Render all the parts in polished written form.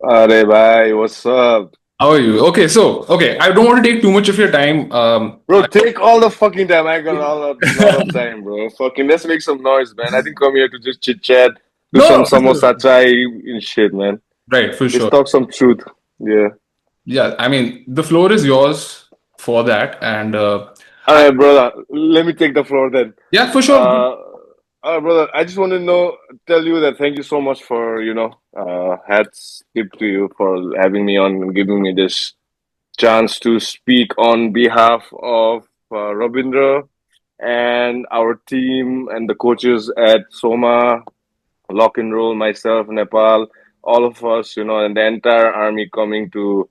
Arey bhai, what's up? How are you? Okay, I don't want to take too much of your time. Bro, take all the fucking time. I got a lot of time, bro. Fucking let's make some noise, man. I didn't come here to just chit chat, do some No, for sure. samosa chai and shit, man. Right, for Let's sure. talk some truth. Yeah. Yeah, I mean, the floor is yours for that, and I Alright, brother. Let me take the floor then. yeah, for sure. Uh Alright, brother. I just want to tell you that thank you so much for, hats tip to you for having me on and giving me this chance to speak on behalf of Rabindra and our team and the coaches at Soma, Lock and Roll, myself, Nepal, all of us, and the entire army coming to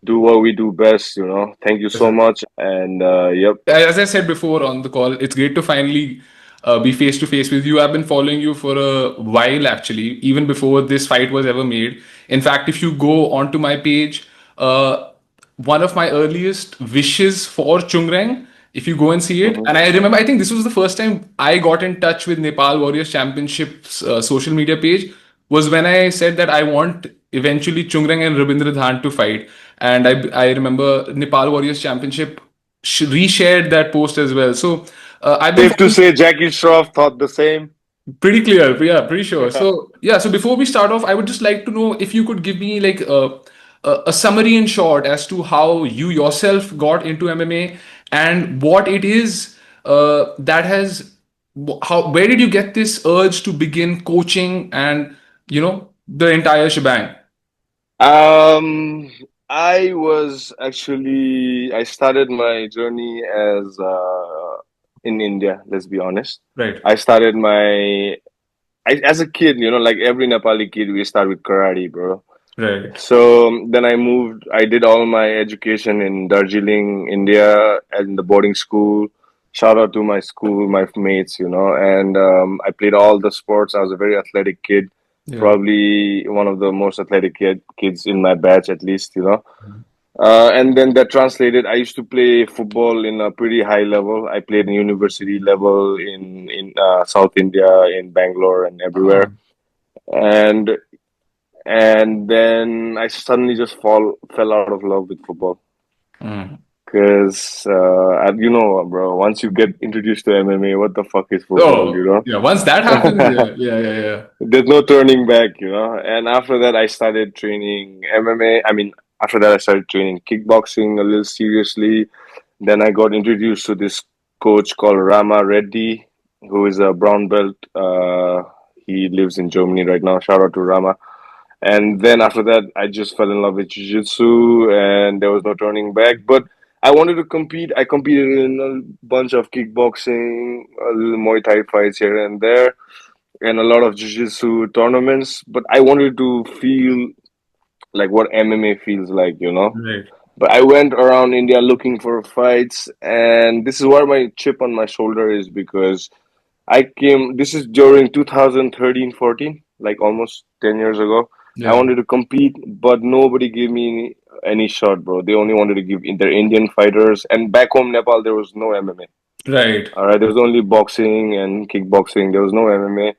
do what we do best. Thank you so much. And yep. As I said before on the call, it's great to finally be face to face with you. I've been following you for a while, actually, even before this fight was ever made. In fact, if you go onto my page, one of my earliest wishes for Chungreng, if you go and see it, Mhm. and I remember, I think this was the first time I got in touch with Nepal Warriors Championships social media page, was when I said that I want eventually Chungreng and Rabindra Dhant to fight. And I remember Nepal Warriors Championship reshared that post as well. So I've been Safe to following say Jackie Shroff thought the same. pretty clear. Yeah, pretty sure. So yeah, so before we start off, I would just like to know if you could give me like a summary in short as to how you yourself got into MMA and what it is that has how where did you get this urge to begin coaching and the entire shebang. Um, I started my journey in India, let's be honest. Right. I started as a kid, like every Nepali kid, we start with karate, bro. Right. So then I did all my education in Darjeeling, India, in the boarding school. Shout out to my school, my mates, and I played all the sports. I was a very athletic kid, Yeah. probably one of the most athletic kids in my batch, at least. And then that translated. I used to play football in a pretty high level. I played in university level in South India, in Bangalore, and everywhere. Oh. And and then I suddenly just fell out of love with football Mm. because bro. Once you get introduced to MMA, what the fuck is football? Oh, yeah. Once that happens, yeah, yeah, yeah, yeah. There's no turning back. And after that, I started training MMA. I mean, after that, I started training kickboxing a little seriously. Then I got introduced to this coach called Rama Reddy, who is a brown belt. He lives in Germany right now. Shout out to Rama. And then after that, I just fell in love with jiu-jitsu and there was no turning back. But I wanted to compete. I competed in a bunch of kickboxing, a little Muay Thai fights here and there, and a lot of jiu-jitsu tournaments. But I wanted to feel like what MMA feels like. Right. But I went around India looking for fights, and this is where my chip on my shoulder is because this is during 2013-14, like almost 10 years ago. I Yeah. wanted to compete, but nobody gave me any shot, bro. They only wanted to give their Indian fighters. And back home, Nepal, there was no MMA. Right. All right, there was only boxing and kickboxing. There was no MMA.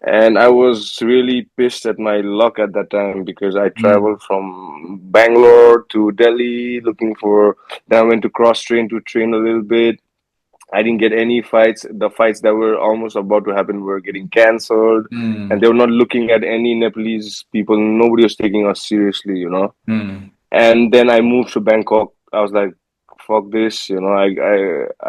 And I was really pissed at my luck at that time because I Mm. traveled from Bangalore to Delhi looking for. Then I went to cross train to train a little bit. I didn't get any fights. The fights that were almost about to happen were getting cancelled, and Mm. they were not looking at any Nepalese people. Nobody was taking us seriously. Mm. And then I moved to Bangkok. I was like, "Fuck this."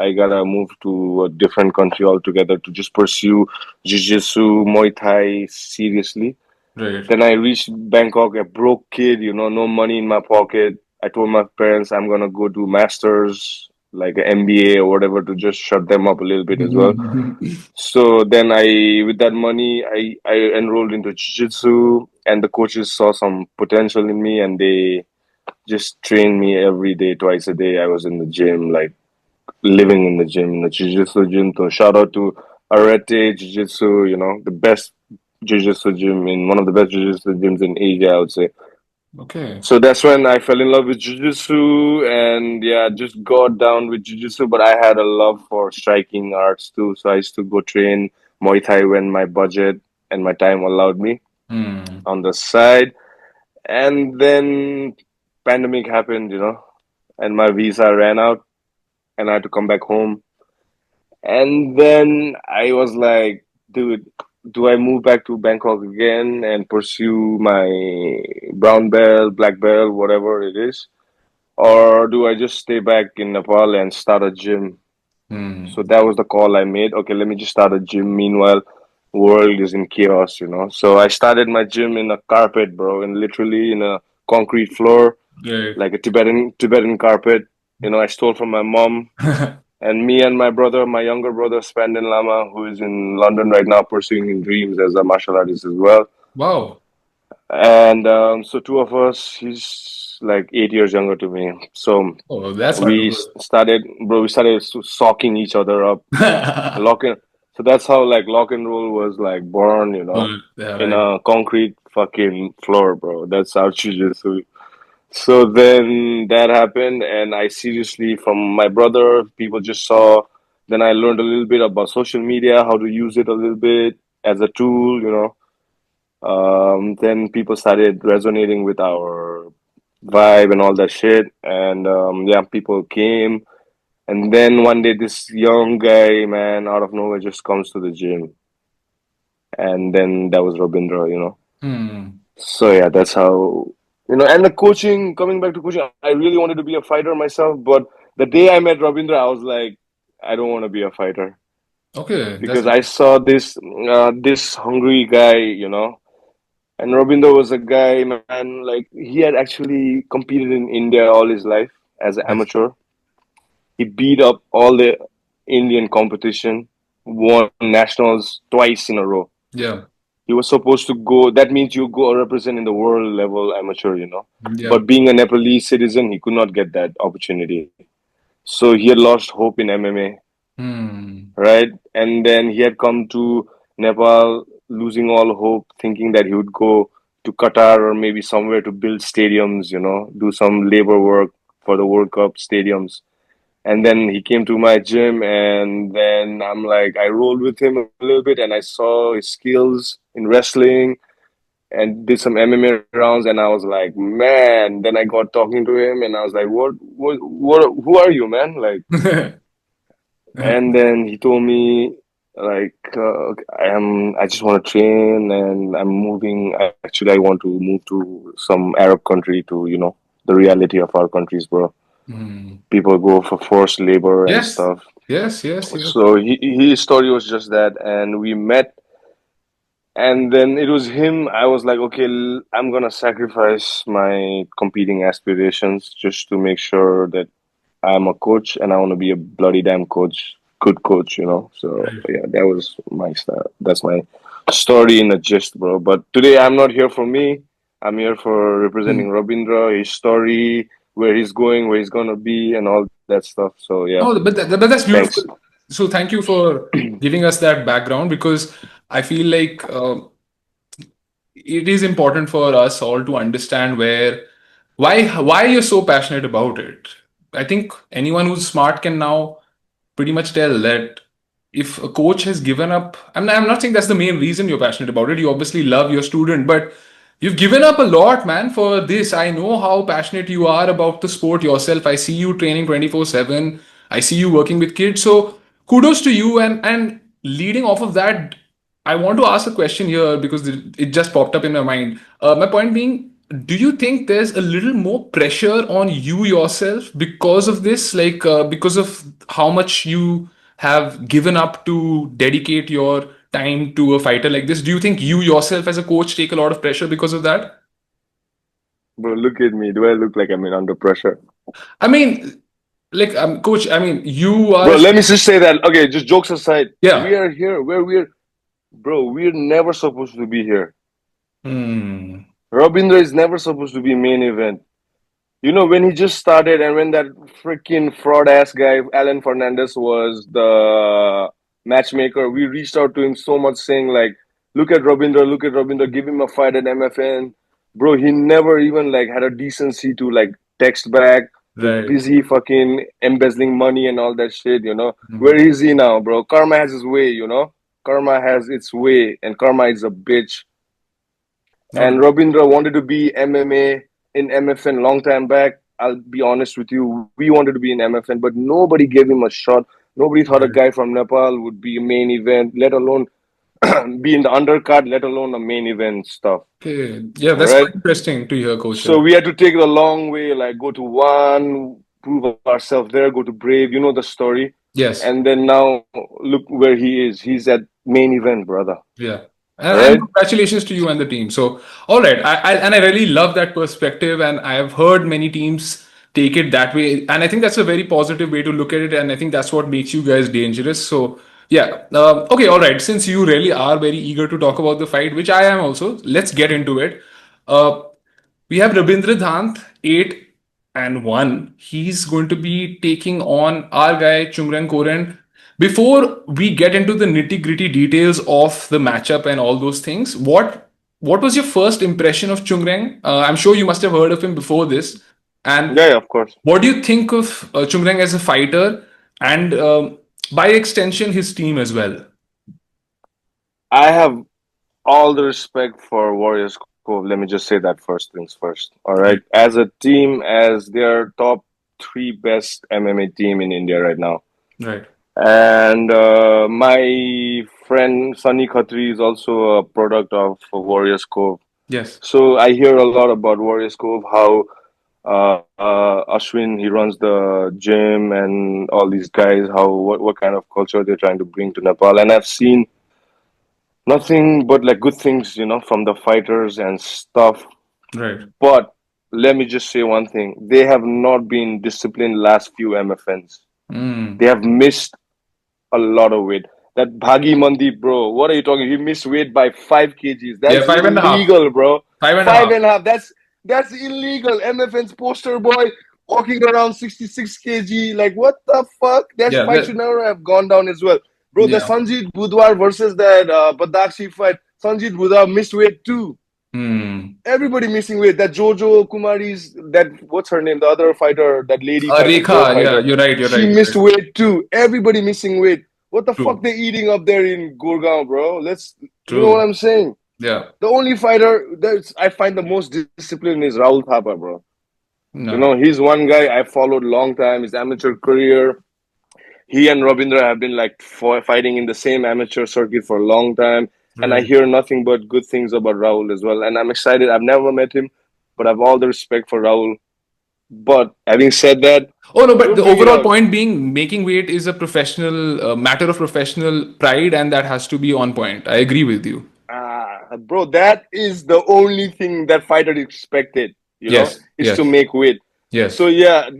I gotta move to a different country altogether to just pursue jiu-jitsu, Muay Thai seriously. Right. Then I reached Bangkok, a broke kid, no money in my pocket. I told my parents I'm gonna go do masters, like an MBA or whatever, to just shut them up a little bit as well. So then with that money, I enrolled into jiu-jitsu, and the coaches saw some potential in me, and they just trained me every day, twice a day. I was in the gym, like living in the gym, in the jiu-jitsu gym. So shout out to Arete Jiu-Jitsu, the best jiu-jitsu gym in one of the best jiu-jitsu gyms in Asia, I would say. Okay. So that's when I fell in love with jiu-jitsu and yeah, just got down with jiu-jitsu, but I had a love for striking arts too. So I used to go train Muay Thai when my budget and my time allowed me Mm. on the side. And then pandemic happened, and my visa ran out, and I had to come back home. And then I was like, dude, do I move back to Bangkok again and pursue my brown belt, black belt, whatever it is? Or do I just stay back in Nepal and start a gym? So Hmm. that was the call I made. Okay, let me just start a gym. Meanwhile, world is in chaos. So I started my gym in a carpet, bro, and literally in a concrete floor, Right. like a Tibetan carpet. I stole from my mom. And me and my brother, my younger brother, Spandin Lama, who is in London right now pursuing his dreams as a martial artist as well. Wow. And so two of us, he's like 8 years younger to me. So Oh, that's we wonderful. started socking each other up, locking. So that's how like lock and roll was like born, Yeah, in right. a concrete fucking floor, bro. That's our jujitsu. So then that happened, and I seriously, from my brother, people just saw. Then I learned a little bit about social media, how to use it a little bit as a tool. Then people started resonating with our vibe and all that shit, and yeah, people came. And then one day, this young guy, man, out of nowhere, just comes to the gym, and then that was Rabindra. Hmm. So yeah, that's how. And the coaching, coming back to coaching, I really wanted to be a fighter myself, but the day I met Rabindra, I was like, I don't want to be a fighter Okay, that's because I saw this hungry guy. And Rabindra was a guy, man, like he had actually competed in India all his life as an nice. amateur. He beat up all the Indian competition, won nationals twice in a row. Yeah, He was supposed to go. That means you go represent in the world level amateur. yeah. But being a Nepalese citizen, he could not get that opportunity. So he had lost hope in MMA, Hmm. right? And then he had come to Nepal, losing all hope, thinking that he would go to Qatar or maybe somewhere to build stadiums, do some labor work for the World Cup stadiums. And then he came to my gym, and then I'm like, I rolled with him a little bit, and I saw his skills in wrestling and did some MMA rounds, and I was like, man. Then I got talking to him, and I was like, what, who are you, man? Like, and then he told me, like, I just want to train, and I'm moving. Actually, I want to move to some Arab country to, the reality of our countries, bro. Hmm. People go for forced labor and Yes, stuff. yes, yes, yes. So his story was just that, and we met, and then it was him. I was like, okay, I'm gonna sacrifice my competing aspirations just to make sure that I'm a coach, and I want to be a bloody damn coach, good coach. So Right. yeah, that was my style. That's my story in a gist, bro. But today I'm not here for me. I'm here for representing Hmm. Rabindra, his story, where he's going, where he's gonna be, and all that stuff. So yeah, No, but that's thanks. beautiful. So thank you for giving us that background because I feel like it is important for us all to understand why you're so passionate about it. I think anyone who's smart can now pretty much tell that if a coach has given up, I'm not saying that's the main reason you're passionate about it. You obviously love your student, but you've given up a lot, man, for this. I know how passionate you are about the sport yourself. I see you training 24/7. I see you working with kids. So kudos to you. And leading off of that, I want to ask a question here because it just popped up in my mind. My point being, do you think there's a little more pressure on you yourself because of this, like because of how much you have given up to dedicate your time to a fighter like this? Do you think you yourself as a coach take a lot of pressure because of that? Bro, look at me. Do I look like I'm in under pressure? I mean, like coach, I mean, you are Bro, a, let me just say that. Okay, just jokes aside, we yeah. are here where bro, we're never supposed to be here. Hmm. Robindra is never supposed to be main event. When he just started and when that freaking fraud ass guy, Alan Fernandez, was the matchmaker, we reached out to him so much saying, like, look at Robindra, give him a fight at MFN. Bro, he never even like had a decency to like text back. He's Right. busy fucking embezzling money and all that shit. Where Mhm. is he now, bro? Karma has his way. Karma has its way, and karma is a bitch. All And right. Rabindra wanted to be MMA in MFN long time back. I'll be honest with you, we wanted to be in MFN, but nobody gave him a shot. Nobody thought a Right. guy from Nepal would be a main event, let alone be in the undercard, let alone the main event stuff. Okay. Yeah, All that's right. quite interesting to hear, coach. So we had to take the long way, like go to one, prove ourselves there, go to Brave. You know the story. Yes. And then now look where he is. He's at main event, brother. Yeah. All And right. congratulations to you and the team. So, all right. And I really love that perspective. And I have heard many teams take it that way. And I think that's a very positive way to look at it. And I think that's what makes you guys dangerous. So, yeah. Okay. All right. Since you really are very eager to talk about the fight, which I am also, let's get into it. Uh, we have Rabindra Dhant, 8-1. He's going to be taking on our guy, Chungreng Koren. Before we get into the nitty gritty details of the matchup and all those things, what was your first impression of Chungreng? I'm sure you must have heard of him before this. And Yeah, yeah, of course. what do you think of Chungreng as a fighter and by extension his team as well? I have all the respect for Warriors Cove. Let me just say that first things first. All right. Right. As a team, as their top three best MMA team in India right now. Right. And my friend Sunny Khatri is also a product of Warriors Cove. Yes. So I hear a lot about Warriors Cove, how Ashwin, he runs the gym and all these guys, how what kind of culture they're trying to bring to Nepal. And I've seen nothing but like good things, from the fighters and stuff. Right. But let me just say one thing. They have not been disciplined last few MFNs. They Mm. have missed a lot of weight. That Bhagi Mandip, bro, what are you talking? He missed weight by 5 kgs. Yeah, That's five and a half. illegal, bro. Five and a Five half. and a half. That's illegal. MFN's poster boy walking around 66 kg. Like what the fuck? That Yeah. fight should never have gone down as well. Bro, the Yeah. Sanjit Budwar versus that Badakshi fight. Sanjit Budwar missed weight too. Hmm. Everybody missing weight. That Jojo Kumari's that what's her name? The other fighter, that lady fighter, girl Rekha, yeah, fighter. you're right, you're She right, you're missed right. weight too. Everybody missing weight. What the fuck True, they eating up there in Gurgaon, bro? You know what true. I'm saying? Yeah, The only fighter that I find the most disciplined is Rahul Thapa, bro. no, He's one guy I followed long time. His amateur career. He and Rabindra have been like fighting in the same amateur circuit for a long time, and I right. hear nothing but good things about Rahul as well. And I'm excited. I've never met him, but I have all the respect for Rahul. But having said that, Oh no, but we'll the bring it overall out. point being making weight is a professional matter of professional pride, and that has to be on point. I agree with you. Bro, that is the only thing that fighter expected, Yes, is to yes, make weight. So yes, yeah,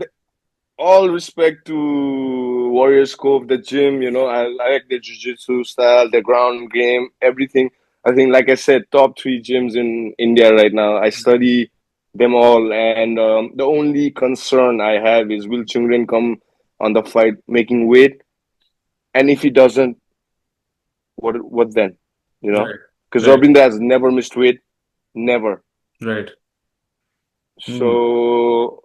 all respect to Warriors Cove, the gym, I like the jiu-jitsu style, the ground game, everything. I think, like I said, top three gyms in India right now. I study them all, and the only concern I have is will Chungren come on the fight making weight, and if he doesn't, what then? You know, right, because right, Robinda has never missed weight, never. right. Hmm. So,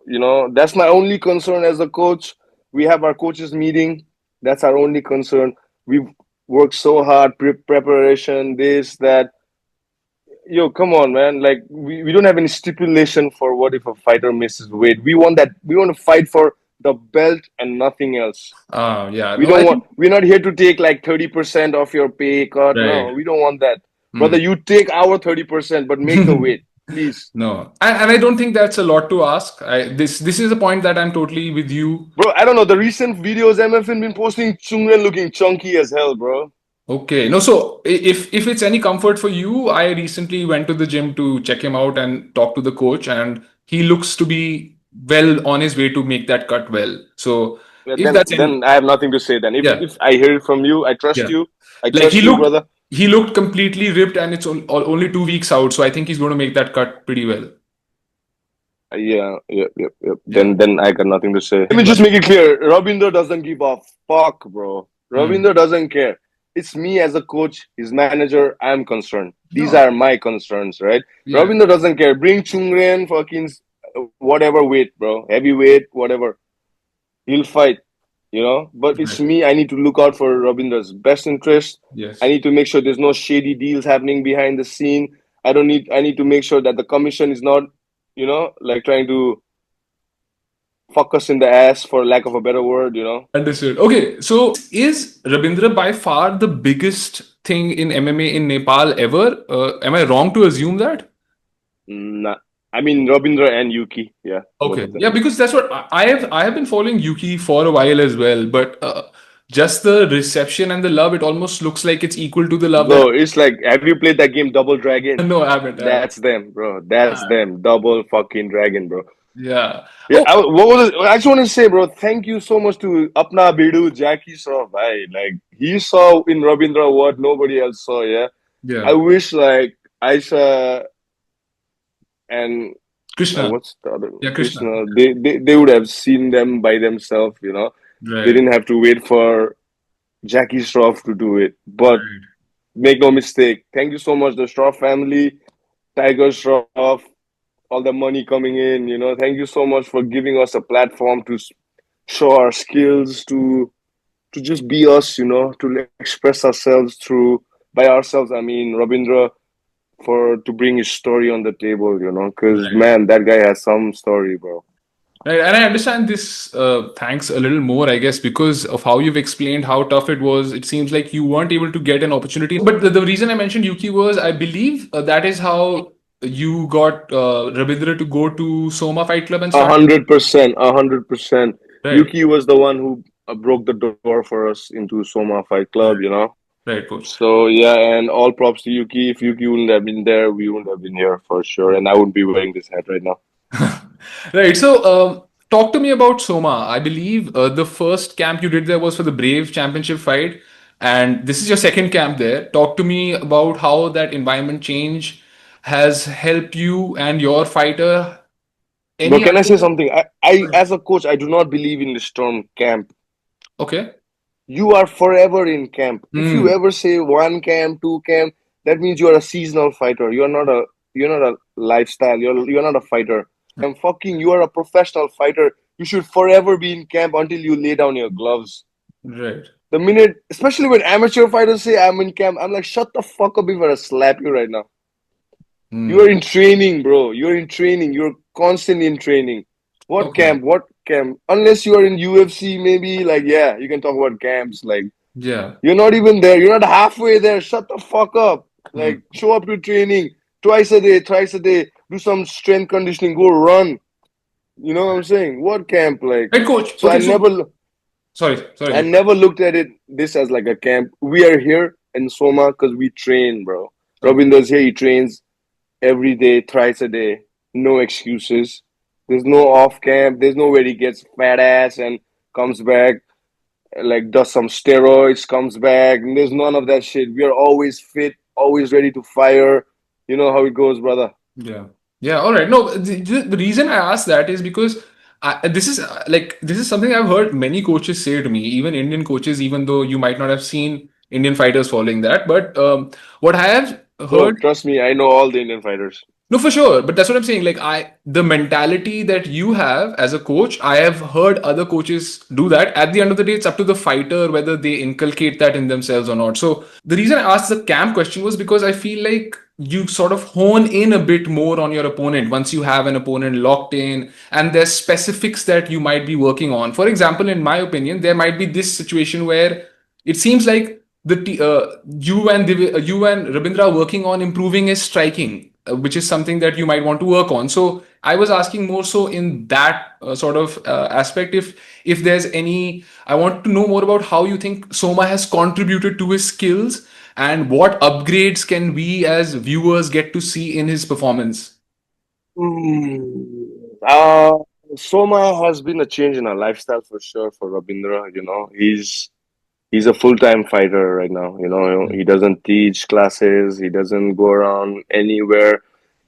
that's my only concern as a coach. We have our coaches meeting. That's our only concern. We've worked so hard, preparation, this, that. Yo, come on, man. Like, we don't have any stipulation for what if a fighter misses weight. We want to fight for the belt and nothing else. Yeah. We No, I don't want, think we're not here to take like 30% of your pay cut. right. No, we don't want that. Hmm. Brother, you take our 30%, but make the weight, please. No, and I don't think that's a lot to ask. This is a point that I'm totally with you. Bro, I don't know. The recent videos MFN been posting, Chungren looking chunky as hell, bro. Okay. No, so if it's any comfort for you, I recently went to the gym to check him out and talk to the coach, and he looks to be well on his way to make that cut well. So Yeah, if then that's any, then I have nothing to say. Then yeah, if I hear it from you, I trust yeah. you. I Like trust you, brother. he looked completely ripped, and it's only 2 weeks out. So I think he's going to make that cut pretty well. Yeah, yep, yep, yep. Yeah. Then I got nothing to say. Let me Right. just make it clear. Rabinder doesn't give a fuck, bro. Hmm. Rabinder doesn't care. It's me as a coach, his manager. I'm concerned. These No. are my concerns, right? Yeah. Rabinder doesn't care. Bring Chungren, fucking whatever weight, bro. Heavyweight, whatever. He'll fight. But it's Right. me. I need to look out for Rabindra's best interest. I Yes. need to make sure there's no shady deals happening behind the scene. I need to make sure that the commission is not, like trying to fuck us in the ass, for lack of a better word. Understood. Okay, so is Rabindra by far the biggest thing in MMA in Nepal ever? Am I wrong to assume that? Nah. I mean, Rabindra and Yuki, yeah, both Okay, of them. yeah, because that's what I have been following Yuki for a while as well, but just the reception and the love, it almost looks like it's equal to the love that. Bro, it's like, have you played that game Double Dragon? No, I haven't. I haven't. That's them, bro. That's them. Double fucking Dragon, bro. Yeah. Yeah, Oh, what was it? I just want to say, bro, thank you so much to Apna Bidu, Jackie saw, bhai. Like, he saw in Rabindra what nobody else saw, yeah. I yeah. wish, like, Aisha and Krishna. what's the other, Yeah, Krishna. Krishna, they would have seen them by themselves. They Right. didn't have to wait for Jackie Shroff to do it. But Right. make no mistake, thank you so much, the Shroff family, Tiger Shroff, all the money coming in. Thank you so much for giving us a platform to show our skills, to just be us, to express ourselves through by ourselves. I mean, Rabindra, for to bring his story on the table, because Right. man, that guy has some story, bro. Right. And I understand this thanks a little more, I guess, because of how you've explained how tough it was. It seems like you weren't able to get an opportunity. But the reason I mentioned Yuki was I believe that is how you got Rabindra to go to Soma Fight Club and A start. 100%, 100%. Right. Yuki was the one who broke the door for us into Soma Fight Right. Club. Right, coach. So yeah, and all props to Yuki. If Yuki wouldn't have been there, we wouldn't have been here for sure, and I wouldn't be wearing this hat right now. Right. So, talk to me about Soma. I believe the first camp you did there was for the Brave Championship fight, and this is your second camp there. Talk to me about how that environment change has helped you and your fighter. But Any can I say idea? something? I as a coach, I do not believe in this term camp. Okay. You are forever in camp. If you Hmm. ever say one camp, two camp, that means you are a seasonal fighter. You're not a lifestyle. You're not a fighter. Fucking you are a professional fighter. You should forever be in camp until you lay down your gloves. Right. The minute, especially when amateur fighters say I'm in camp, I'm like, shut the fuck up before I slap you right now. You Hmm. are in training, bro. You're in training. You're constantly in training. What Okay. camp? What camp? Unless you are in UFC, maybe, like, yeah, you can talk about camps. Like, Yeah. you're not even there. You're not halfway there. Shut the fuck up. Hmm. Like, show up to training twice a day, thrice a day. Do some strength conditioning. Go run. You know what I'm saying? What camp? Like, Right, coach. so Okay. So, sorry. Sorry, I coach. never looked at it this as like a camp. We are here in Soma because we train, bro. Okay. Robinder's here. He trains every day, thrice a day. No excuses. There's no off camp. There's nowhere he gets fat ass and comes back, like does some steroids, comes back. And there's none of that shit. We are always fit, always ready to fire. You know how it goes, brother. Yeah. Yeah. All right. No, the reason I asked that is because this is this is something I've heard many coaches say to me, even Indian coaches, even though you might not have seen Indian fighters following that. But what I have Bro, heard. trust me, I know all the Indian fighters. No, for sure. But that's what I'm saying. The mentality that you have as a coach, I have heard other coaches do that. At the end of the day, it's up to the fighter whether they inculcate that in themselves or not. So the reason I asked the camp question was because I feel like you sort of hone in a bit more on your opponent once you have an opponent locked in, and there's specifics that you might be working on. For example, in my opinion, there might be this situation where it seems like you and Rabindra are working on improving his striking, which is something that you might want to work on. So I was asking more so in that sort of aspect. If there's any, I want to know more about how you think Soma has contributed to his skills and what upgrades can we as viewers get to see in his performance. Mm. Uh, Soma has been a change in our lifestyle for sure for Rabindra. He's a full-time fighter right now. He doesn't teach classes. He doesn't go around anywhere.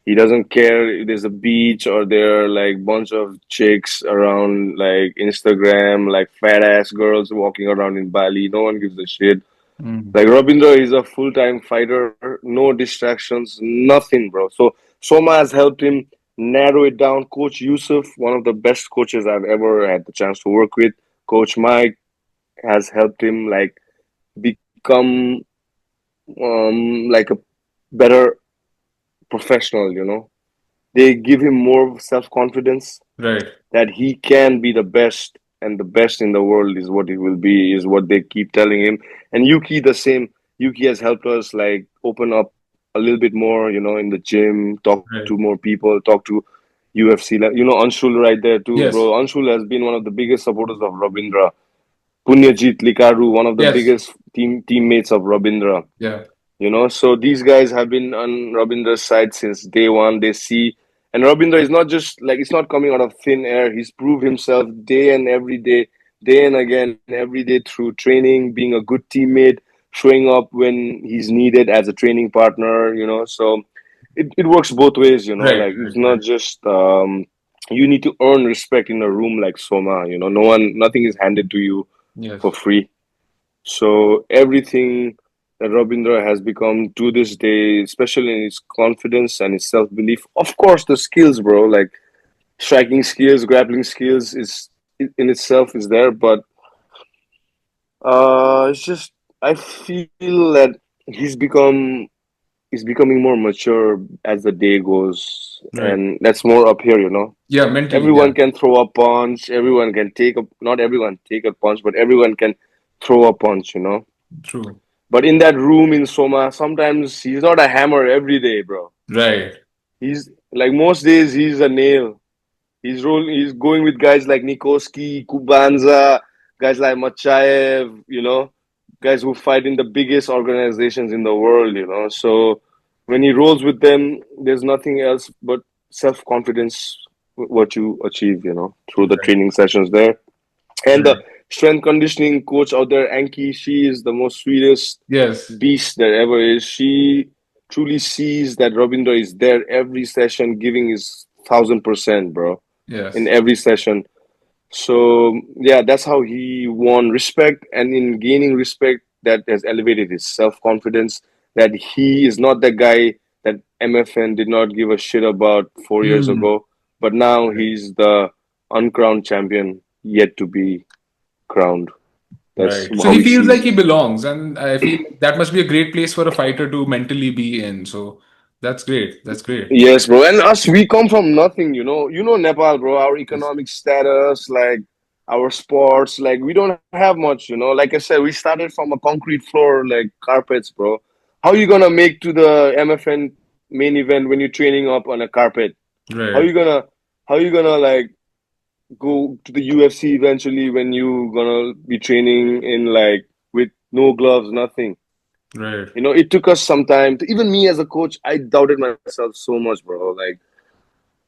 He doesn't care if there's a beach or there are like bunch of chicks around, like Instagram, like fat ass girls walking around in Bali. No one gives a shit. Mm. Like Rabindra is a full-time fighter, no distractions, nothing, bro. So Soma has helped him narrow it down. Coach Yusuf, one of the best coaches I've ever had the chance to work with. Coach Mike has helped him like become like a better professional, you know. They give him more self-confidence Right. that he can be the best, and the best in the world is what he will be, is what they keep telling him. And Yuki, the same. Yuki has helped us like open up a little bit more, you know, in the gym, talk to more Right. people, talk to UFC. Like, you know, Anshul right there too, bro. Yes. Anshul has been one of the biggest supporters of Rabindra. Punyajit Likaru, one of the Yes. biggest teammates of Rabindra. Yeah. You know, so these guys have been on Rabindra's side since day one. They see, and Rabindra is not just like, it's not coming out of thin air. He's proved himself day and every day, day and again, every day through training, being a good teammate, showing up when he's needed as a training partner. You know, so it works both ways. You know, Right. like it's Right. not Right. just you need to earn respect in a room like Soma. You know, no one, nothing is handed to you Yes. for free. So everything that Rabindra has become to this day, especially in his confidence and his self belief, of course, the skills, bro, like striking skills, grappling skills, is in itself is there, but it's just I feel that he's become he's becoming more mature as the day goes, Right. and that's more up here, you know. Yeah. Mentally. Everyone Yeah. can throw a punch. Everyone can take a not everyone take a punch, but everyone can throw a punch, you know. True. But in that room in Soma, sometimes he's not a hammer every day, bro. Right. He's like most days he's a nail. He's going with guys like Nikoski, Kubanza, guys like Machaev, you know, guys who fight in the biggest organizations in the world, you know. So when he rolls with them, there's nothing else but self-confidence, what you achieve, you know, through the Right. training sessions there. And the Right. strength conditioning coach out there, Anki, she is the most sweetest Yes. beast there ever is. She truly sees that Rabindra is there every session, giving his 1,000%, bro, in Yes. every session. So yeah, that's how he won respect, and in gaining respect, that has elevated his self-confidence. That he is not the guy that MFN did not give a shit about 4 years Hmm. ago, but now Right. he's the uncrowned champion yet to be crowned. That's Right. So how he he feels like sees. he belongs, and I feel like that must be a great place for a fighter to mentally be in. So that's great. That's great. Yes, bro. And us, we come from nothing, you know. You know Nepal, bro. Our Yes. economic status, like our sports, like we don't have much, you know. Like I said, we started from a concrete floor, like carpets, bro. How you gonna make to the MFN main event when you're training up on a carpet? How Right. you gonna, how you gonna like go to the UFC eventually when you gonna be training in like with no gloves, nothing? Right. You know, it took us some time. Even me as a coach, I doubted myself so much, bro. Like.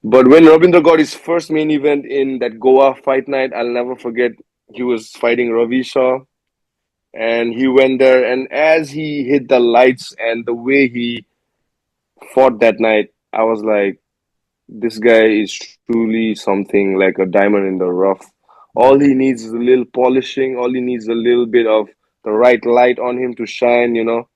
But when Rabindra got his first main event in that Goa fight night, I'll never forget. He was fighting Ravi Shaw, and he went there. And as he hit the lights and the way he fought that night, I was like, this guy is truly something like a diamond in the rough. All he needs is a little polishing. All he needs a little bit of the right light on him to shine, you know.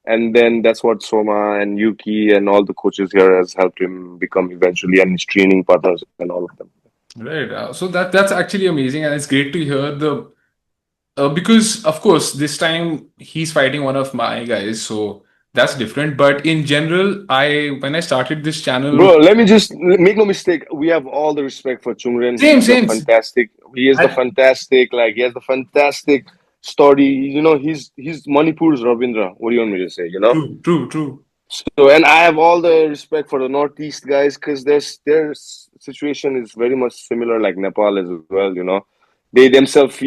And then that's what Soma and Yuki and all the coaches here has helped him become eventually, and his training partners and all of them. Right. So that's actually amazing, and it's great to hear the because of course this time he's fighting one of my guys, so that's different. But in general, I when I started this channel, Bro, let me just make no mistake. We have all the respect for Chungren. same, He's a same. fantastic. He is the I, fantastic. Like he has the fantastic story. You know, he's Manipur's Ravindra. What do you want me to say? You know. true, true, true. So, and I have all the respect for the Northeast guys because their situation is very much similar, like Nepal as well. You know, they themselves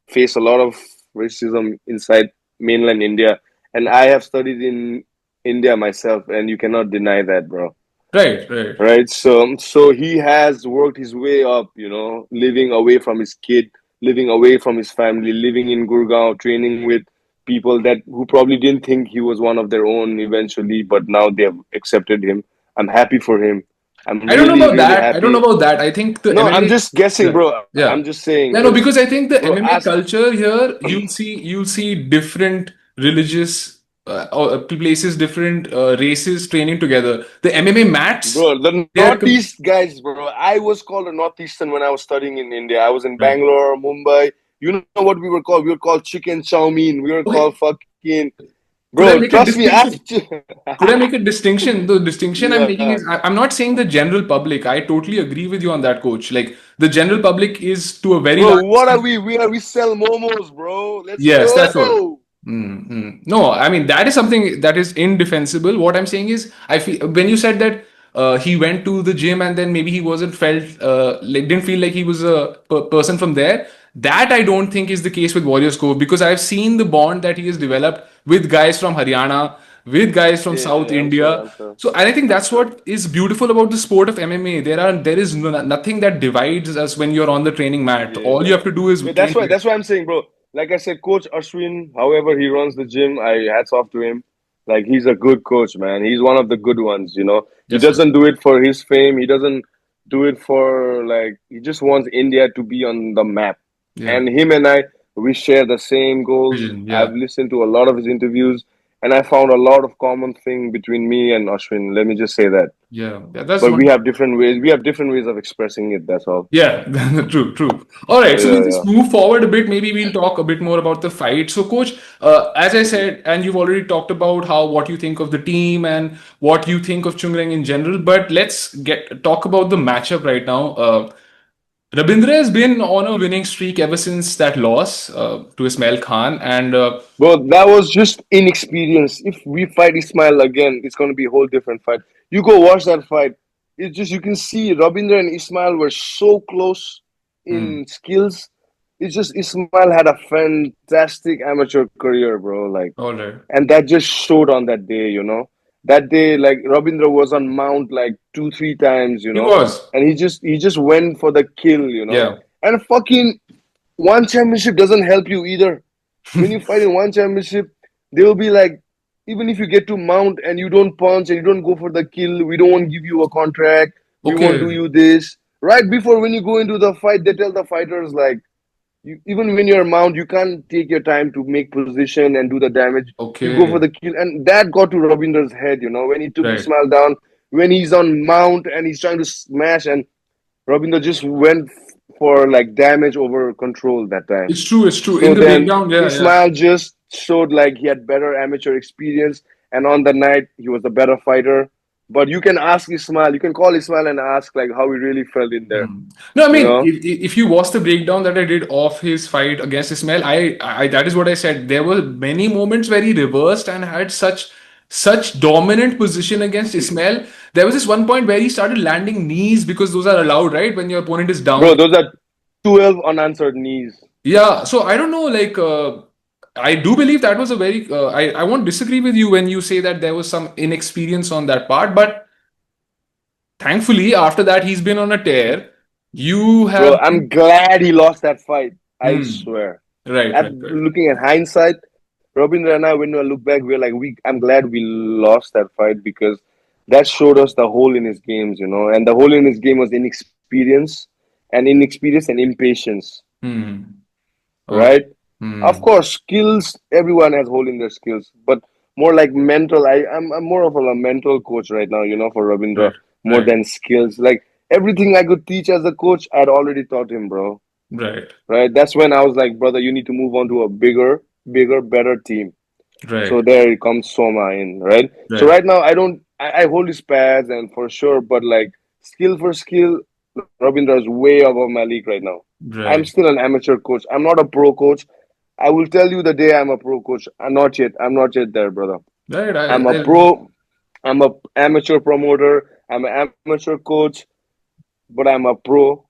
face a lot of racism inside mainland India, and I have studied in India myself, and you cannot deny that, bro. Right, right, Right? So he has worked his way up. You know, living away from his kid, living away from his family, living in Gurgaon, training with people that who probably didn't think he was one of their own eventually, but now they have accepted him. I'm happy for him. I'm I don't know really, about really that. I don't know happy. about that. I think the No, I'm MMA, just guessing, yeah, bro. I'm yeah, just saying, yeah. No, because, because I think the bro, MMA ask, culture here, you'll see different religious or places, different races training together. The MMA mats, bro, the they are Northeast guys, bro. I was called a Northeastern when I was studying in India. I was in right. Bangalore, Mumbai. You know what we were called? We were called chicken chow mein. We were Okay, called fucking Could I Bro, make a trust me, distinction? after Could I make a distinction? The distinction I'm making yeah, is I'm not saying the general public. I totally agree with you on that, coach. Like the general public is to a very bro, large what are extent. we sell momos, bro. Let's Yes, that's what. go. No, I mean that is something that is indefensible. What I'm saying is, I feel when you said that he went to the gym and then maybe he wasn't felt like didn't feel like he was a person from there. That I don't think is the case with Warriors Cove because I've seen the bond that he has developed with guys from Haryana, with guys from South Yeah, I'm sure, India. I'm sure, So and I think I'm that's sure. what is beautiful about the sport of MMA. There is nothing that divides us when you're on the training mat. All you Yeah. have to do is Yeah, train that's why together. that's why I'm saying, bro. Like I said, Coach Ashwin, however he runs the gym, I hats off to him. Like he's a good coach, man. He's one of the good ones, you know. He Yes, sir. doesn't do it for his fame. He doesn't do it for like he just wants India to be on the map. Yeah. And him and I, we share the same goals. Vision. I've Yeah. listened to a lot of his interviews and I found a lot of common thing between me and Ashwin. Let me just say that. Yeah. Yeah. That's But we one. have different ways. We have different ways of expressing it, that's all. Yeah, true, true. All right, so we'll Yeah, just move forward a bit. Maybe we'll talk a bit more about the fight. So, coach, as I yeah. said, and you've already talked about how what you think of the team and what you think of Chungreng in general. But let's get talk about the matchup right now. Rabindra has been on a winning streak ever since that loss to Ismail Khan, and Bro, that was just inexperience. If we fight Ismail again, it's going to be a whole different fight. You go watch that fight. It's just, you can see Rabindra and Ismail were so close hmm, in skills. It's just Ismail had a fantastic amateur career, bro. Like, all right, and that just showed on that day, you know. That day, like Rabindra was on mount like 2, 3 times, you he know, was, and he just went for the kill, you know. yeah, And fucking one championship doesn't help you either. When you fight in one championship, they will be like, even if you get to mount and you don't punch and you don't go for the kill, we don't want to give you a contract. We won't do okay, you this. Right before when you go into the fight, they tell the fighters like, even when you're mount, you can't take your time to make position and do the damage. You go for okay, the kill, and that got to Rabindra's head. You know when he took right. Ismail down, when he's on mount and he's trying to smash, and Rabindra just went for like damage over control that time. It's true. It's true. In So the then breakdown, yeah, yeah. Ismail just showed like he had better amateur experience, and on the night he was a better fighter. But you can ask Ismail, you can call Ismail and ask like how he really felt in there. No, I You mean, know, if you watch the breakdown that I did of his fight against Ismail, I that is what I said. There were many moments where he reversed and had such dominant position against Ismail. There was this one point where he started landing knees because those are allowed, right? When your opponent is bro, down. those are 12 unanswered knees. Yeah. So I don't know, like. I do believe that was a very. I won't disagree with you when you say that there was some inexperience on that part, but thankfully after that he's been on a tear. You Bro, have I'm been. glad he lost that fight. I Hmm. swear. Right, At right, right. looking at hindsight, Robin and I, when we look back, we're like, I'm glad we lost that fight because that showed us the hole in his games, you know. And the hole in his game was inexperience and impatience, Hmm. All right. right? Of Hmm. course, skills. Everyone has hole in their skills, but more like mental. I'm more of a mental coach right now, you know, for Rabindra Right. more Right. than skills. Like everything I could teach as a coach, I'd already taught him, bro. Right. Right? That's when I was like, brother, you need to move on to a bigger, better team. So Right. there comes Soma in, right? So Right. right now I hold his pads and for sure, but like skill for skill, Rabindra is way above my league right now. I'm Right. still an amateur coach. I'm not a pro coach. I will tell you the day I'm a pro coach. I'm not yet. I'm not yet there, brother. Right. I'm a pro. I'm a amateur promoter. I'm an amateur coach, but I'm a pro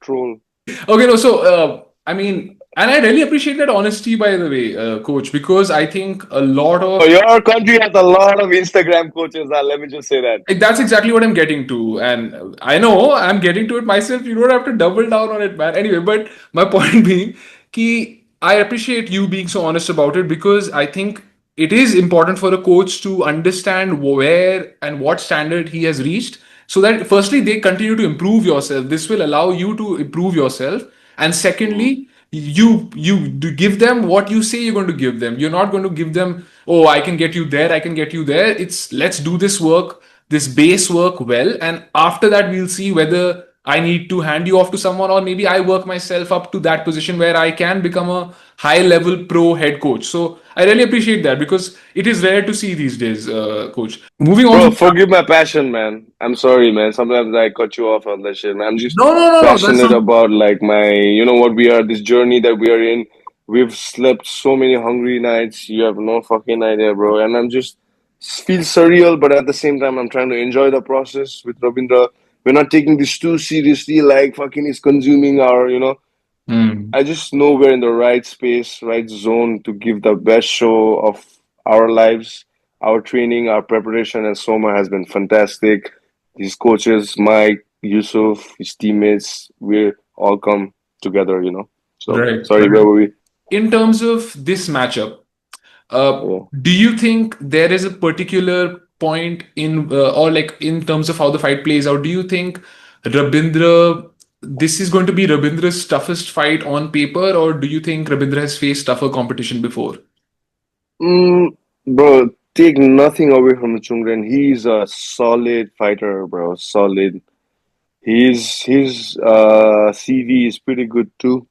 troll. Okay. No. So, I mean, and I really appreciate that honesty, by the way, coach, because I think a lot Bro, of your country has a lot of Instagram coaches. Let me just say that. like, that's exactly what I'm getting to, and I know I'm getting to it myself. You don't have to double down on it, man. Anyway, but my point being, ki I appreciate you being so honest about it because I think it is important for a coach to understand where and what standard he has reached, so that firstly they continue to improve yourself. This will allow you to improve yourself, and Mm. secondly, you do give them what you say you're going to give them. You're not going to give them, oh, I can get you there, I can get you there. It's let's do this work, this base work well, and after that we'll see whether I need to hand you off to someone, or maybe I work myself up to that position where I can become a high level pro head coach. So I really appreciate that because it is rare to see these days, coach. Moving on to Bro, the forgive my passion, man. I'm sorry, man. Sometimes I cut you off on that shit, man. I'm just no, no, no, no. That's passionate not. about like what we are, this journey that we are in. We've slept so many hungry nights. You have no fucking idea, bro. And I'm just feel surreal, but at the same time, I'm trying to enjoy the process with Rabindra. We're not taking this too seriously, like fucking is consuming our. Hmm. I just know we're in the right space, right zone to give the best show of our lives. Our training, our preparation, and Soma has been fantastic. His coaches, Mike, Yusuf, his teammates, we all come together. So, Right, sorry, where right. were we? In terms of this matchup, Yeah. do you think there is a particular point in, or like in terms of how the fight plays out? Do you think Rabindra, this is going to be Rabindra's toughest fight on paper, or do you think Rabindra has faced tougher competition before? Bro, take nothing away from Chungren. He's a solid fighter, bro. Solid. His CV is pretty good too.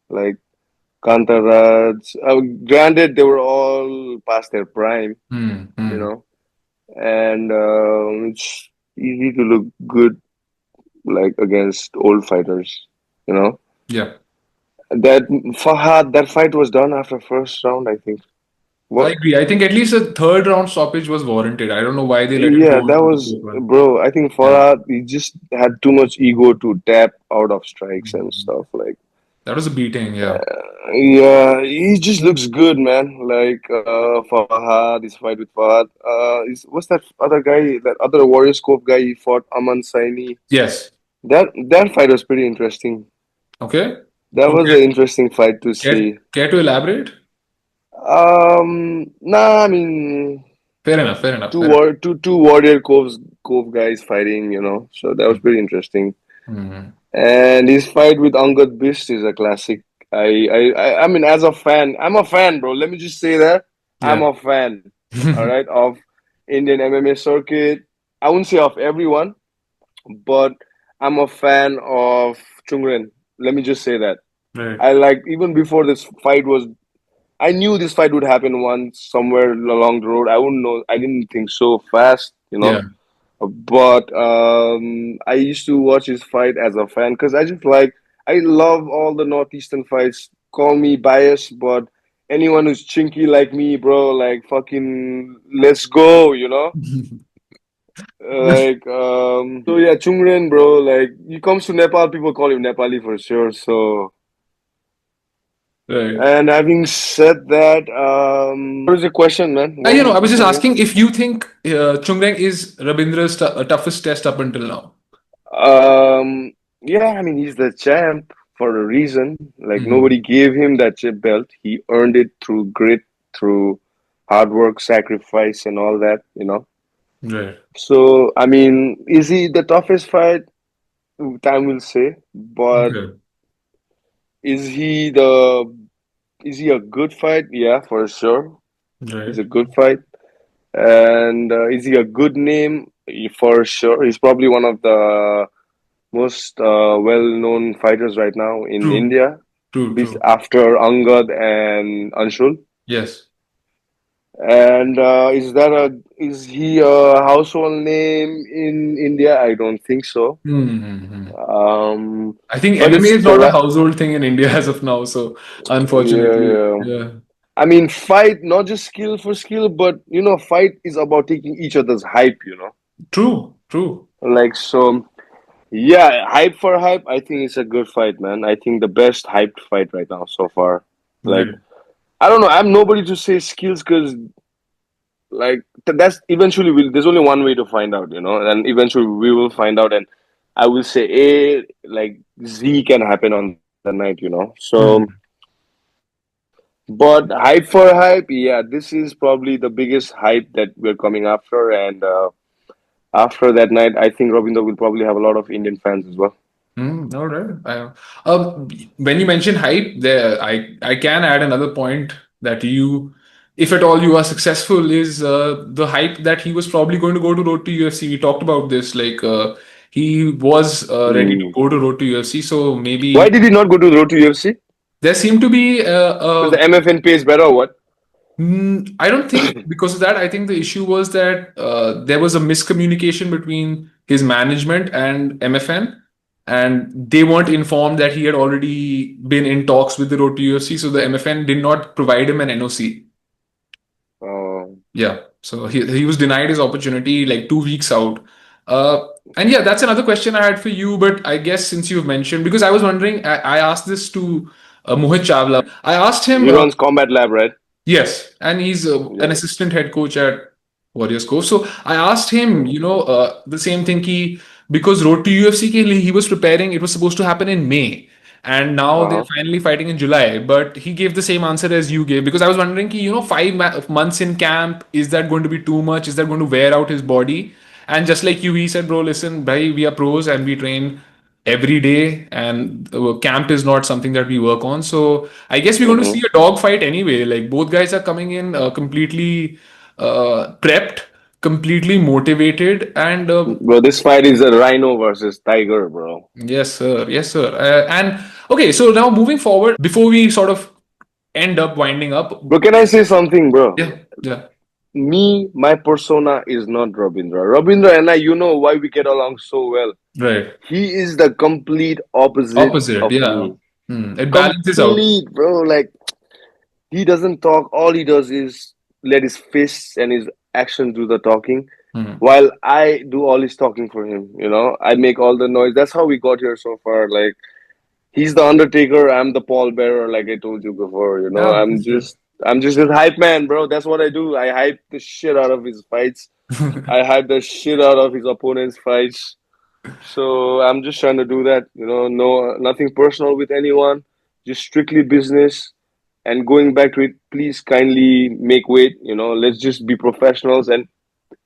Like Kantaraj. Granted, they were all past their prime, Hmm. you Hmm. know, and it's easy to look good like against old fighters, you know. Yeah, That Fahad, that fight was done after first round, I think. I What? agree. I think at least a third round stoppage was warranted. I don't know why they let it Yeah, go that into the was, fourth one. bro. I think Yeah. Farhad, he just had too much ego to tap out of strikes and Mhm. stuff. Like, That was a beating. Yeah. yeah, he just looks good, man. Like Fahad, his fight with Fahad. What's that other guy? That other Warrior Scope guy he fought, Aman Saini. Yes. That fight was pretty interesting. Okay. That So was an interesting fight to see. care to elaborate? Nah, I mean, Fair enough. Fair enough. two Fair enough. war two Warrior Cove guys fighting. So that was pretty interesting. Mhm. And his fight with Angad Bisht is a classic. I mean, as a fan, I'm a fan, bro. Let me just say that I'm Yeah. a fan. All right, of Indian MMA circuit. I wouldn't say of everyone, but I'm a fan of Chungren. Let me just say that. Right. I like even before this fight was. I knew this fight would happen once somewhere along the road. I wouldn't know. I didn't think so fast, you Yeah. know. But I used to watch his fight as a fan because I love all the Northeastern fights. Call me biased, but anyone who's chinky like me, bro, like fucking let's go. So yeah, Chungren, bro, like he comes to Nepal, people call him Nepali for sure. So, Right. and having said that, what is the question, man? What was I the was just question again? asking if you think Chungreng is Rabindra's toughest test up until now. Yeah, I mean, he's the champ for a reason. Like, Mhm. nobody gave him that chip belt. He earned it through grit, through hard work, sacrifice, and all that. Right. So, I mean, is he the toughest fight? Time will say. But Okay. is he the is he a good fight? Yeah, for sure. He's Right. a good fight. And is he a good name? For sure. He's probably one of the most well-known fighters right now in True. India, True. True. after Angad and Anshul. Yes. And is he a household name in India? I don't think so. Hmm. Um, I think but MMA it's is the not a right. household thing in India as of now. So Yeah, unfortunately, yeah. yeah. I mean, fight not just skill for skill, but fight is about taking each other's hype. True. True. Like so. Yeah, hype for hype. I think it's a good fight, man. I think the best hyped fight right now so far. Like Right. I don't know. I'm nobody to say skills because like that's eventually there's only one way to find out, and eventually we will find out. And I will say A like Z can happen on that night. So, Hmm. but hype for hype, yeah, this is probably the biggest hype that we're coming after. And after that night, I think Ravinder will probably have a lot of Indian fans as well. All right. When you mention hype, there I can add another point that if at all you are successful, is the hype that he was probably going to go to Road to UFC. We talked about this. Like he was ready to Hmm. go to Road to UFC. So Why maybe did he not go to the road to UFC? there seemed to be Because the MFN pays better or what? I don't think because of that. I think the issue was that there was a miscommunication between his management and MFN, and they weren't informed that he had already been in talks with the Road to UFC. So the MFN did not provide him an NOC. Oh, Yeah, so he was denied his opportunity like 2 weeks out. And yeah, that's another question I had for you. But I guess since you've mentioned, because I was wondering, I asked this to Mohit Chawla. I asked him. he runs Combat Lab, right? Yes, and he's an Yeah. assistant head coach at Warriors Cove. So I asked him, the same thing. Because Road to UFC, he was preparing. It was supposed to happen in May, and now they're Uh-huh. finally fighting in July. But he gave the same answer as you gave because I was wondering, 5 months in camp, is that going to be too much? Is that going to wear out his body? And just like you, he said, bro, listen, bhai, we are pros and we train every day, and camp is not something that we work on. So I guess we're going to see Mm-hmm. a dog fight anyway. Like both guys are coming in completely prepped, completely motivated, and Bro, this fight is a rhino versus tiger, bro. yes, sir, yes, sir. And okay, so now moving forward, before we sort of end up winding up, Bro, can I say something, bro? yeah, yeah, Me, my persona is not Rabindra. Rabindra and I, you know why we get along so well. right, He is the complete opposite opposite, of yeah. me. It balances out. Complete, bro. Like, he doesn't talk. All he does is let his fists and his action do the talking, Hmm. while I do all his talking for him. I make all the noise. That's how we got here so far. Like, he's the Undertaker. I'm the pallbearer. Like I told you before. Yeah, I'm that's true. just his hype man, bro. That's what I do. I hype the shit out of his fights. I hype the shit out of his opponent's fights. So I'm just trying to do that. No, nothing personal with anyone. Just strictly business. And going back to it, please kindly make weight. Let's just be professionals. And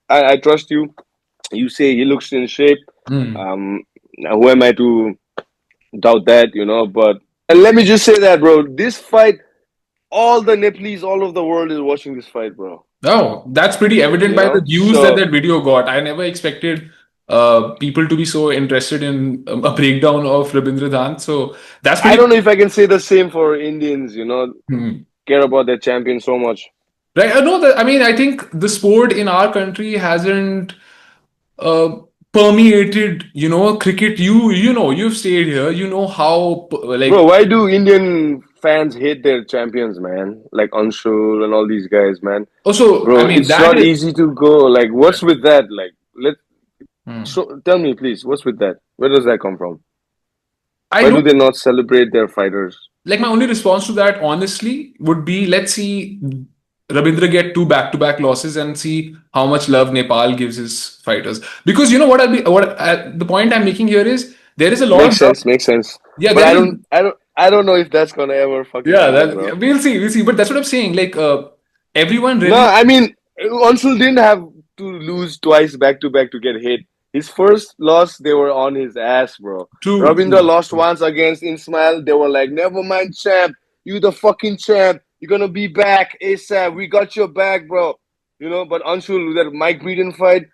I trust you. You say he looks in shape. Hmm. Who am I to doubt that? But and let me just say that, bro. This fight, all the Nepalese, all of the world is watching this fight, bro. Oh, that's pretty evident by the views that So that video got. I never expected people to be so interested in a breakdown of Rabindra Dhant. So that's I pretty don't know if I can say the same for Indians. hmm. Care about their champion so much. Right. No, I mean, I think the sport in our country hasn't uh, permeated, cricket. You've stayed here. You know how, Bro, like, why do Indian fans hate their champions, man? Like Anshul and all these guys, man. also, I Bro, mean, it's that not is, easy to go. Like, what's with that? Like, hmm. tell me, please, what's with that? Where does that come from? I Why do don't they not celebrate their fighters? like my only response to that, honestly, would be let's see Rabindra get two back-to-back losses and see how much love Nepal gives his fighters. Because you know what the point I'm making here is there is a lot of Makes love. sense, makes sense. Yeah, But there I is. don't, I don't, I don't know if that's gonna ever fucking Yeah, happen, bro. we'll see. But that's what I'm saying. Like, everyone No, really I mean, Anshul didn't have to lose twice back to back to get hit. His first loss, they were on his ass, bro. true, Ravinder true. lost once against Ismail. They were like, never mind, champ. You the fucking champ. You're gonna be back ASAP. We got your back, bro. But Anshul, that Mike Breeden fight,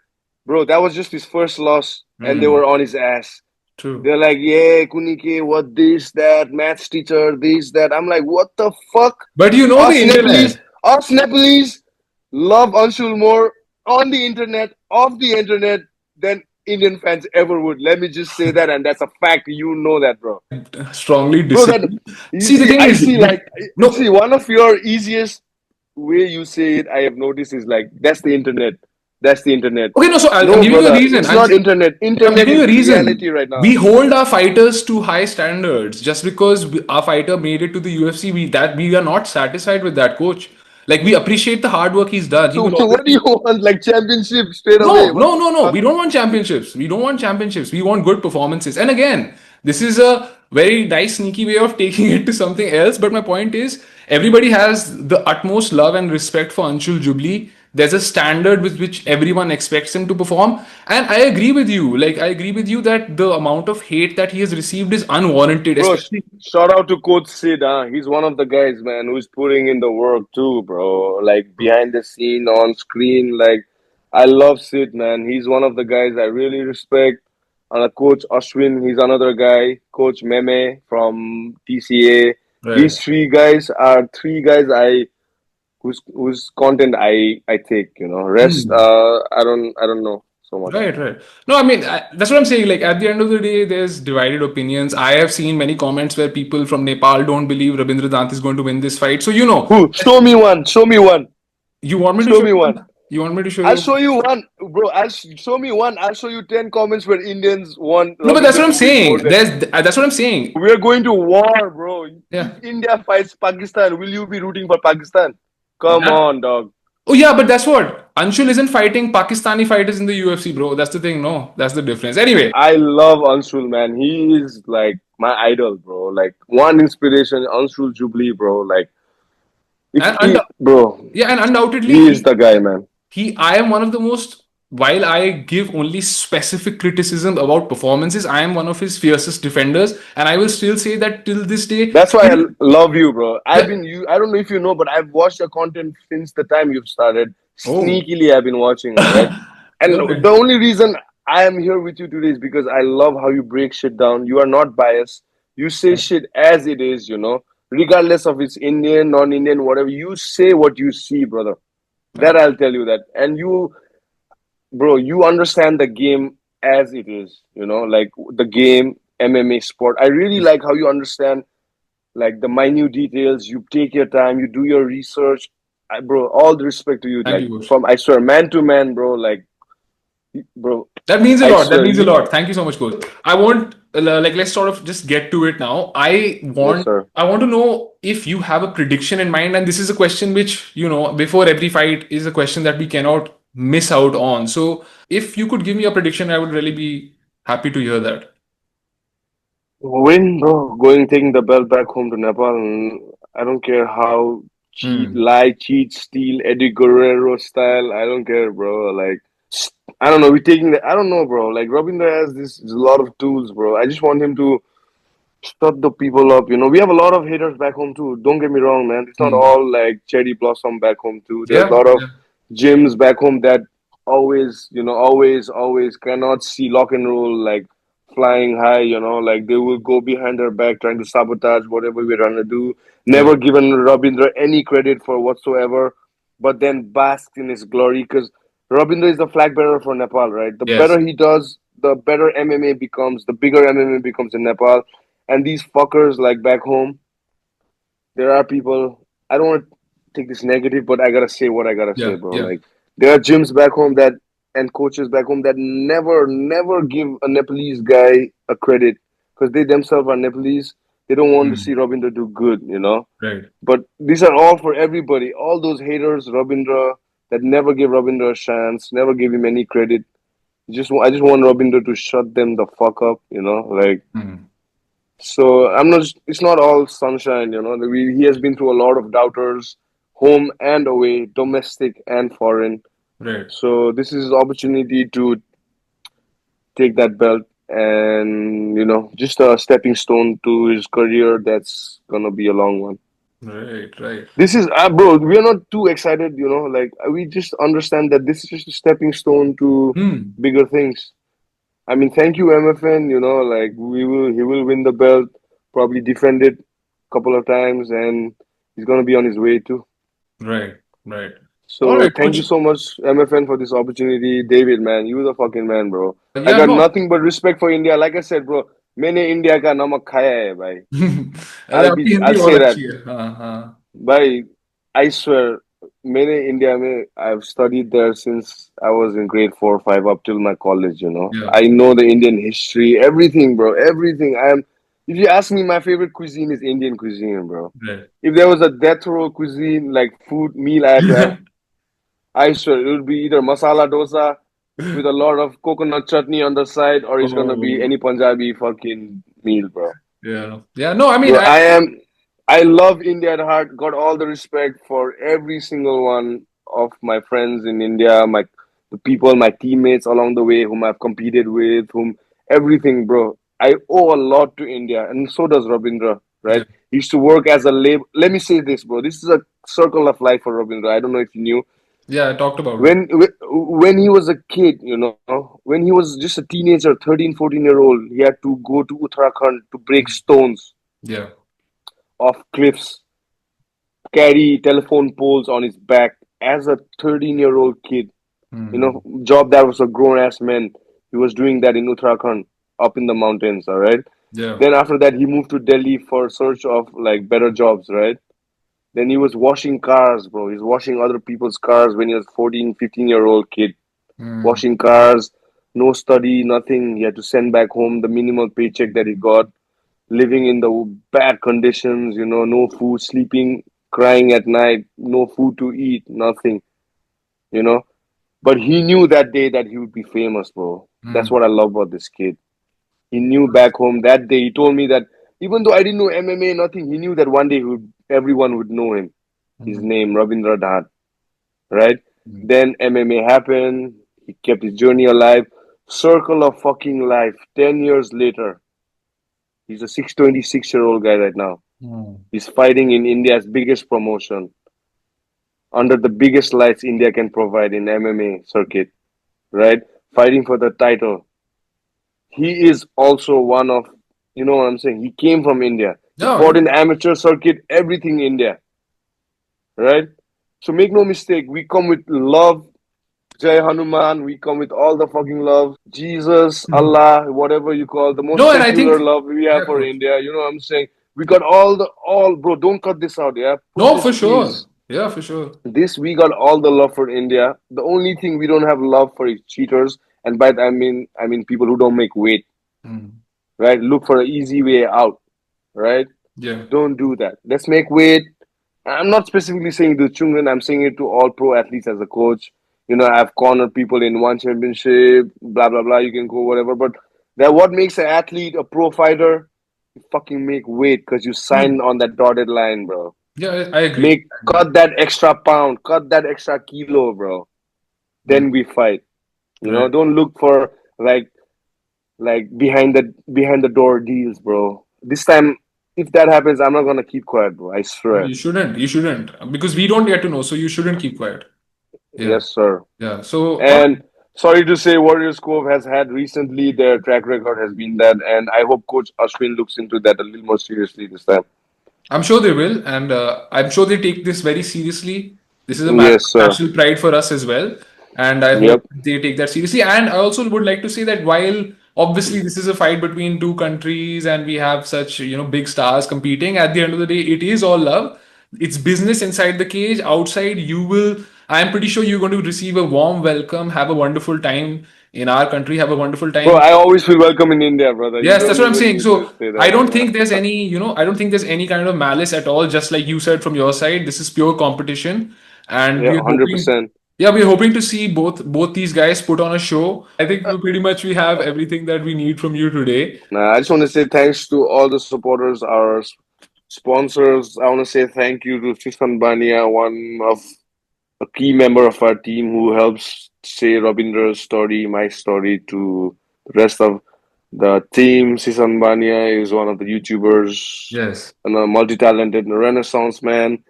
bro, that was just his first loss, and they Hmm, were on his ass. true. They're like, yeah, Kunike, what this, that, maths teacher, this, that. I'm like, what the fuck? But you know the Us Nepalese, internet. us Nepalese love Anshul more on the internet, off the internet, than Indian fans ever would. Let me just say that, and that's a fact. You know that, bro. Strongly Bro, that disagree. you See, the see, thing I is, see. Like, see, no. one of your easiest way you say it, I have noticed is like, that's the internet. That's the internet. Okay, no. So I'm No, giving you a brother, reason. it's not internet. I'm Internet giving you is a the reason. reality right We now. hold our fighters to high standards. Just because our fighter made it to the UFC, we are not satisfied with that, coach. Like we appreciate the hard work he's done. He So, will what do obviously you want? Like championship straight away? no, What no, the no, no. fuck? We don't want championships. We don't want championships. We want good performances. And again, this is a very nice, sneaky way of taking it to something else. But my point is, everybody has the utmost love and respect for Anshul Jubli. There's a standard with which everyone expects him to perform. And I agree with you. Like, I agree with you that the amount of hate that he has received is unwarranted, Bro, especially. shout out to Coach Sid. He's one of the guys, man, who's putting in the work too, bro. Like behind the scene, on screen. Like, I love Sid, man. He's one of the guys I really respect. Coach Ashwin, he's another guy. Coach Meme from TCA. Right. These three guys whose content I take. Rest Hmm. I don't know so much. Right, right. No, I mean, that's what I'm saying. Like, at the end of the day, there's divided opinions. I have seen many comments where people from Nepal don't believe Rabindra Dhant is going to win this fight. So, Who? Show me one. Show me one. you want me to Show show me you one. one? You want me to show I'll you? show you one, bro. Show me one. I'll show you 10 comments where Indians want No, but that's Ravinder what I'm to win more saying. than. That's what I'm saying. We're going to war, bro. Yeah. If India fights Pakistan, will you be rooting for Pakistan? Come That. on, dog. Oh yeah, but that's what Anshul isn't fighting Pakistani fighters in the UFC, bro. That's the thing. No, that's the difference. Anyway, I love Anshul, man. He is like my idol, bro. Like one inspiration, Anshul Jubilee, bro. Like if and he, bro, yeah, and undoubtedly he is the guy, man. I am one of the most, while I give only specific criticism about performances, I am one of his fiercest defenders, and I will still say that till this day. That's why I love you, bro. Yeah. I don't know if you know, but I've watched your content since the time you've started. Oh. Sneakily, I've been watching, all right? And Okay. the only reason I am here with you today is because I love how you break shit down. You are not biased. You say shit as it is, regardless of it's Indian, non-Indian, whatever. You say what you see, brother. Yeah. That I'll tell you that. And bro, you understand the game as it is, like the game, MMA sport. I really like how you understand like the minute details. You take your time, you do your research. Bro, all the respect to you. Thank Like you, Coach. from I swear, man to man, bro. Like, bro, That means a I lot. That swear means a you. lot. Thank you so much, Coach. I want like let's sort of just get to it now. Yes, sir. I want to know if you have a prediction in mind, and this is a question which before every fight is a question that we cannot miss out on. So if you could give me a prediction, I would really be happy to hear that. Win, bro. Going taking the belt back home to Nepal. And I don't care how Hmm. cheat, steal, Eddie Guerrero style. I don't care, bro. Like, I don't know. We taking the. I don't know, bro. Like Robinho has this a lot of tools, bro. I just want him to shut the people up. We have a lot of haters back home too. Don't get me wrong, man. It's not Hmm. all like cherry blossom back home too. There's a Yeah. lot of Yeah. gyms back home that always cannot see lock and roll like flying high. Like they will go behind their back trying to sabotage whatever we're trying to do. Yeah. Never given Rabindra any credit for whatsoever, but then bask in his glory because Rabindra is the flag bearer for Nepal, right? The Yes. better he does, the better MMA becomes, the bigger MMA becomes in Nepal. And these fuckers, like back home, there are people. I don't want to take this negative, but I gotta say what I gotta say, Yeah. bro. Yeah. Like there are gyms back home that and coaches back home that never give a Nepalese guy a credit because they themselves are Nepalese. They don't want to see Hmm. Rabindra do good. Right. But these are all for everybody. All those haters, Rabindra, that never give Rabindra a chance, never give him any credit. I just want Rabindra to shut them the fuck up. Like Hmm. so I'm not. It's not all sunshine. He has been through a lot of doubters, home and away, domestic and foreign. Right. So this is his opportunity to take that belt, and just a stepping stone to his career. That's gonna be a long one. Right. Right. This is, bro. We are not too excited. Like we just understand that this is just a stepping stone to Hmm. bigger things. I mean, thank you, MFN. Like he will win the belt, probably defend it a couple of times, and he's gonna be on his way too. Right. Right. All So right, thank Coach. you so much, MFN, for this opportunity. David, man, you the fucking man, bro. I Yeah. got No. nothing but respect for India. Like I said, bro, मैंने India का नमक खाया है भाई. अरे आपकी Hindi I'll बहुत say that. अच्छी है हाँ हाँ Bhai, I swear, मैंने India में I've studied there since I was in grade 4 or 5 up till my college. yeah I know the Indian history, everything, bro, everything. If you ask me, my favorite cuisine is Indian cuisine, bro. right If there was a death row cuisine, like food meal I had to have, I swear it would be either masala dosa with a lot of coconut chutney on the side, or it's gonna be oh any Punjabi fucking meal, bro. yeah no I mean Bro, I love India at heart. Got all the respect for every single one of my friends in India, the people, my teammates along the way, whom I've competed with, whom everything, bro. I owe a lot to India, and so does Rabindra, yeah right? He used to work as a labor. Let me say this, bro. This is a circle of life for Rabindra. I don't know if you knew. Yeah, I talked about it. When he was a kid, when he was just a teenager, 13, 14-year-old, he had to go to Uttarakhand to break stones Yeah. off cliffs, carry telephone poles on his back as a 13-year-old kid. Hmm. Job that was a grown ass man. He was doing that in Uttarakhand, up in the mountains, all right? Yeah. Then after that, he moved to Delhi for search of like better jobs, right? Then he was washing cars, bro. He's washing other people's cars when he was 14, 15-year-old kid. Hmm. Washing cars, no study, nothing. He had to send back home the minimal paycheck that he got, living in the bad conditions, no food, sleeping, crying at night, no food to eat, nothing, you know. But he knew that day that he would be famous, bro. That's Hmm. what I love about this kid. He knew back home that day. He told me that even though I didn't know MMA, nothing, he knew that one day everyone would know him. His Hmm. name, Rabindra Dhant, right? Hmm. Then MMA happened. He kept his journey alive. Circle of fucking life. 10 years later, he's a 626-year-old guy right now. Hmm. He's fighting in India's biggest promotion under the biggest lights India can provide in MMA circuit, right? Fighting for the title. He is also one of, you know what I'm saying? He came from India. He No, fought in amateur circuit, everything India, right? So make no mistake, we come with love. Jai Hanuman, we come with all the fucking love. Jesus, no. Allah, whatever you call the most No, and I secular think, love we have yeah, for bro. India. You know what I'm saying? We got all, bro, don't cut this out, yeah? Put No, this, for sure. please. Yeah, for sure. This, we got all the love for India. The only thing we don't have love for is cheaters. And by that, I mean people who don't make weight, Hmm. right? Look for an easy way out, right? Yeah. Don't do that. Let's make weight. I'm not specifically saying to Chungren, I'm saying it to all pro athletes as a coach. I've cornered people in one championship, blah, blah, blah. You can go whatever. But that what makes an athlete a pro fighter? You fucking make weight because you Hmm. signed on that dotted line, bro. Yeah, I agree. Make I agree. cut that extra pound, cut that extra kilo, bro. Hmm. Then we fight. Right. Don't look for like behind the door deals, bro. This time, if that happens, I'm not gonna keep quiet, bro. I No, swear. you shouldn't. You shouldn't. Because we don't get to know, so you shouldn't keep quiet. Yeah. Yes, sir. Yeah. So, all right. And sorry to say, Warriors Cove has had recently their track record has been that, and I hope Coach Ashwin looks into that a little more seriously this time. I'm sure they will, and I'm sure they take this very seriously. This is a matter Yes, of sir. national pride for us as well, and I hope Yep. they take that seriously. And I also would like to say that while obviously this is a fight between two countries, and we have such big stars competing, at the end of the day, it is all love. It's business inside the cage. Outside, you will. I'm pretty sure you're going to receive a warm welcome. Have a wonderful time in our country. Have a wonderful Bro, time. I always feel welcome in India, brother. You Yes, that's don't what I'm even saying. need to So say I that. don't think there's Yeah. any, I don't think there's any kind of malice at all. Just like you said from your side, this is pure competition, and Yeah, we're hoping, 100%. yeah, we're hoping to see both these guys put on a show. I think pretty much we have everything that we need from you today. Nah, I just want to say thanks to all the supporters, our sponsors. I want to say thank you to Sishan Bania, one of a key member of our team who helps say Rabindra's story, my story to the rest of the team. Sisan Bania is one of the YouTubers Yes. and a multi-talented Renaissance man.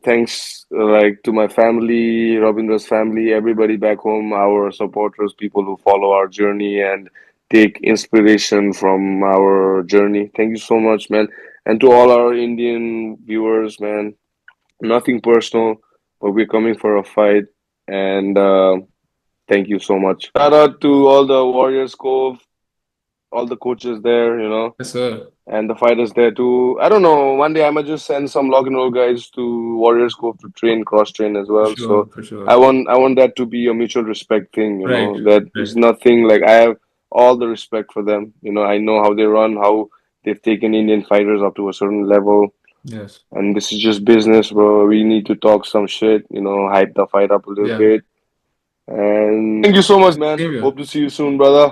Thanks, like to my family, Rabindra's family, everybody back home, our supporters, people who follow our journey and take inspiration from our journey. Thank you so much, man. And to all our Indian viewers, man, nothing personal, but we're coming for a fight. And thank you so much. Shout out to all the Warriors Cove, all the coaches there, Yes, sir. and the fighters there too. I don't know. One day I might just send some lock and roll guys to Warriors Cove to train, cross train as For well. sure. So For I sure. want I want that to be a mutual respect thing. Right. That is Right. nothing like I have all the respect for them. I know how they run, how they've taken Indian fighters up to a certain level. Yes. And this is just business, bro. We need to talk some shit, hype the fight up a little Yeah. bit. And thank you so much, man. Same here. Hope to see you soon, brother.